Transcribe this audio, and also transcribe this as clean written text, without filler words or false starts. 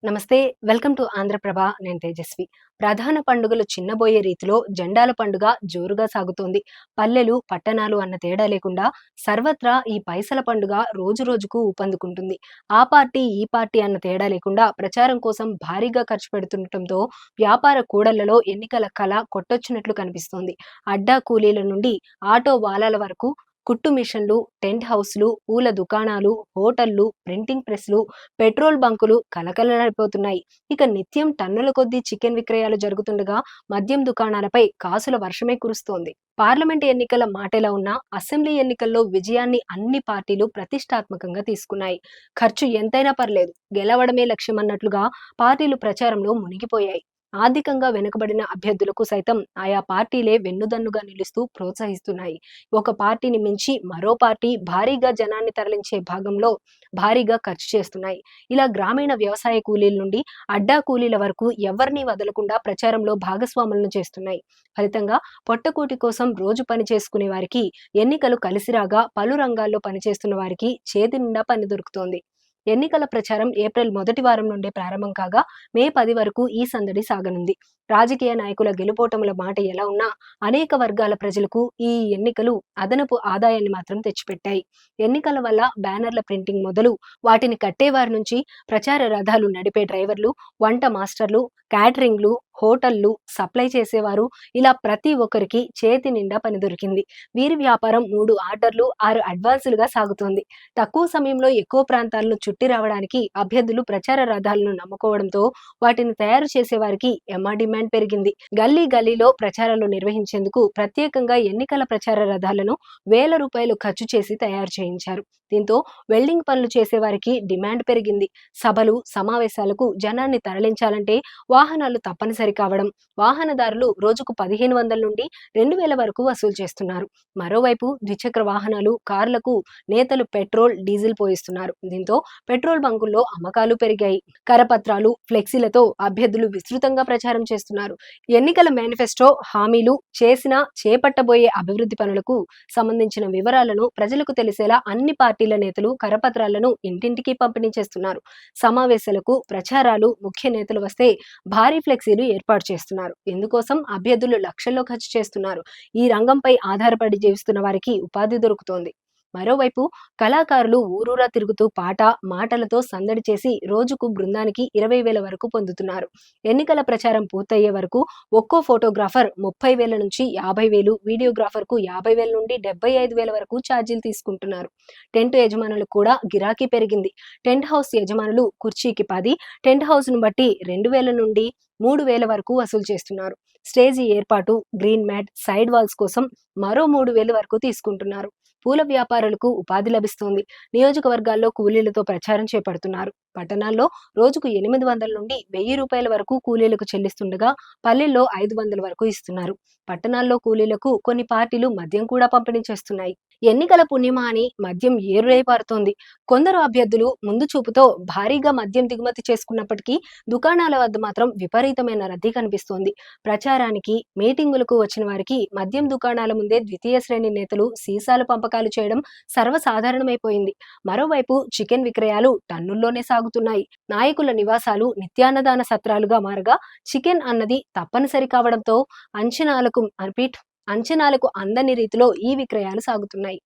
నమస్తే. Welcome to Andhraprabha. నేను తేజస్వి. ప్రధాన పండుగలు చిన్నబోయే రీతిలో జెండాల పండుగ జోరుగా సాగుతోంది. పల్లెలు, పట్టణాలు అన్న తేడా లేకుండా సర్వత్రా ఈ పైసల పండుగ రోజురోజుకు ఊపందుకుంటుంది. ఆ పార్టీ, ఈ పార్టీ అన్న తేడా లేకుండా ప్రచారం కోసం భారీగా ఖర్చు పెడుతుండటంతో వ్యాపార కూడళ్లలో ఎన్నికల కళ కొట్టొచ్చినట్లు కనిపిస్తోంది. అడ్డా కూలీల నుండి ఆటో వాలాల వరకు కుట్టు మిషన్లు, టెంట్ హౌస్లు, పూల దుకాణాలు, హోటళ్లు, ప్రింటింగ్ ప్రెస్లు, పెట్రోల్ బంకులు కలకలలాడిపోతున్నాయి. ఇక నిత్యం టన్నుల కొద్దీ చికెన్ విక్రయాలు జరుగుతుండగా మద్యం దుకాణాలపై కాసుల వర్షమే కురుస్తోంది. పార్లమెంట్ ఎన్నికల మాటెలా ఉన్నా అసెంబ్లీ ఎన్నికల్లో విజయాన్ని అన్ని పార్టీలు ప్రతిష్టాత్మకంగా తీసుకున్నాయి. ఖర్చు ఎంతైనా పర్లేదు, గెలవడమే లక్ష్యమన్నట్లుగా పార్టీలు ప్రచారంలో మునిగిపోయాయి. ఆర్థికంగా వెనుకబడిన అభ్యర్థులకు సైతం ఆయా పార్టీలే వెన్నుదన్నుగా నిలుస్తూ ప్రోత్సహిస్తున్నాయి. ఒక పార్టీని మించి మరో పార్టీ భారీగా జనాన్ని తరలించే భాగంలో భారీగా ఖర్చు చేస్తున్నాయి. ఇలా గ్రామీణ వ్యవసాయ కూలీల నుండి అడ్డా కూలీల వరకు ఎవరినీ వదలకుండా ప్రచారంలో భాగస్వాములను చేస్తున్నాయి. ఫలితంగా పొట్టకూటి కోసం రోజు పని చేసుకునే వారికి ఎన్నికలు కలిసిరాగా పలు రంగాల్లో పనిచేస్తున్న వారికి చేతి నిండా పని దొరుకుతోంది. ఎన్నికల ప్రచారం ఏప్రిల్ మొదటి వారం నుండే ప్రారంభం కాగా మే 10 వరకు ఈ సందడి సాగనుంది. రాజకీయ నాయకుల గెలుపోటముల మాట ఎలా ఉన్నా అనేక వర్గాల ప్రజలకు ఈ ఎన్నికలు అదనపు ఆదాయాన్ని మాత్రం తెచ్చిపెట్టాయి. ఎన్నికల వల్ల బ్యానర్ల ప్రింటింగ్ మొదలు వాటిని కట్టేవారి నుంచి ప్రచార రథాలు నడిపే డ్రైవర్లు, వంట మాస్టర్లు, క్యాటరింగ్లు, హోటళ్లు, సప్లై చేసేవారు, ఇలా ప్రతి ఒక్కరికి చేతి నిండా పని దొరికింది. వీరి వ్యాపారం 3 ఆర్డర్లు, 6 అడ్వాన్సులుగా సాగుతోంది. తక్కువ సమయంలో ఎక్కువ ప్రాంతాలను చుట్టి రావడానికి అభ్యర్థులు ప్రచార రథాలను నమ్ముకోవడంతో వాటిని తయారు చేసేవారికి డిమాండ్ పెరిగింది. గల్లీ గల్లీలో ప్రచారాలు నిర్వహించేందుకు ప్రత్యేకంగా ఎన్నికల ప్రచార రథాలను వేల రూపాయలు ఖర్చు చేసి తయారు చేయించారు. దీంతో వెల్డింగ్ పనులు చేసేవారికి డిమాండ్ పెరిగింది. సభలు, సమావేశాలకు జనాన్ని తరలించాలంటే వాహనాలు తప్పనిసరి కావడం, వాహనదారులు రోజుకు 1500 నుండి 2000 వరకు వసూలు చేస్తున్నారు. మరోవైపు ద్విచక్ర వాహనాలు, కార్లకు నేతలు పెట్రోల్, డీజిల్ పోయిస్తున్నారు. దీంతో పెట్రోల్ బంకుల్లో అమ్మకాలు పెరిగాయి. కరపత్రాలు, ఫ్లెక్సీలతో అభ్యర్థులు విస్తృతంగా ప్రచారం చేస్తున్నారు. ఎన్నికల మేనిఫెస్టో, హామీలు, చేపట్టబోయే అభివృద్ధి పనులకు సంబంధించిన వివరాలను ప్రజలకు తెలిసేలా అన్ని పార్టీల నేతలు కరపత్రాలను ఇంటింటికి పంపిణీ చేస్తున్నారు. సమావేశాలకు, ప్రచారాలు, ముఖ్య నేతలు వస్తే భారీ ఫ్లెక్సీలు ఏర్పాటు చేస్తున్నారు. ఇందుకోసం అభ్యర్థులు లక్షల్లో ఖర్చు చేస్తున్నారు. ఈ రంగంపై ఆధారపడి జీవిస్తున్న వారికి ఉపాధి దొరుకుతోంది. మరోవైపు కళాకారులు ఊరూరా తిరుగుతూ మాటలతో సందడి చేసి రోజుకు బృందానికి 20,000 వరకు పొందుతున్నారు. ఎన్నికల ప్రచారం పూర్తయ్యే వరకు ఒక్కో ఫోటోగ్రాఫర్ 30,000 నుంచి 50,000, వీడియోగ్రాఫర్కు 50,000 నుండి 75,000 వరకు ఛార్జీలు తీసుకుంటున్నారు. టెంట్ యజమానులకు కూడా గిరాకీ పెరిగింది. టెంట్ హౌస్ యజమానులు కుర్చీకి 10, టెంట్ హౌస్ ను బట్టి 2,000 నుండి 3,000 వరకు వసూలు చేస్తున్నారు. స్టేజీ ఏర్పాటు, గ్రీన్ మ్యాట్, సైడ్ వాల్స్ కోసం మరో 3,000 వరకు తీసుకుంటున్నారు. పూల వ్యాపారులకు ఉపాధి లభిస్తోంది. నియోజకవర్గాల్లో కూలీలతో ప్రచారం చేపడుతున్నారు. పట్టణాల్లో రోజుకు 800 నుండి 1000 రూపాయల వరకు కూలీలకు చెల్లిస్తుండగా పల్లెల్లో 500 వరకు ఇస్తున్నారు. పట్టణాల్లో కూలీలకు కొన్ని పార్టీలు మద్యం కూడా పంపిణీ చేస్తున్నాయి. ఎన్నికల పుణ్యమా అని మద్యం ఏరులై పారుతోంది. కొందరు అభ్యర్థులు ముందు చూపుతో భారీగా మద్యం దిగుమతి చేసుకున్నప్పటికీ దుకాణాల వద్ద మాత్రం విపరీతమైన రద్దీ కనిపిస్తోంది. ప్రచారానికి, మీటింగులకు వచ్చిన వారికి మద్యం దుకాణాల ముందే ద్వితీయ శ్రేణి నేతలు సీసాలు పంపకాలు చేయడం సర్వసాధారణమైపోయింది. మరోవైపు చికెన్ విక్రయాలు టన్నుల్లోనే సాగుతున్నాయి. నాయకుల నివాసాలు నిత్యాన్నదాన సత్రాలుగా మారగా చికెన్ అన్నది తప్పనిసరి కావడంతో అంచనాలకు అందని రీతిలో ఈ విక్రయాలు సాగుతున్నాయి.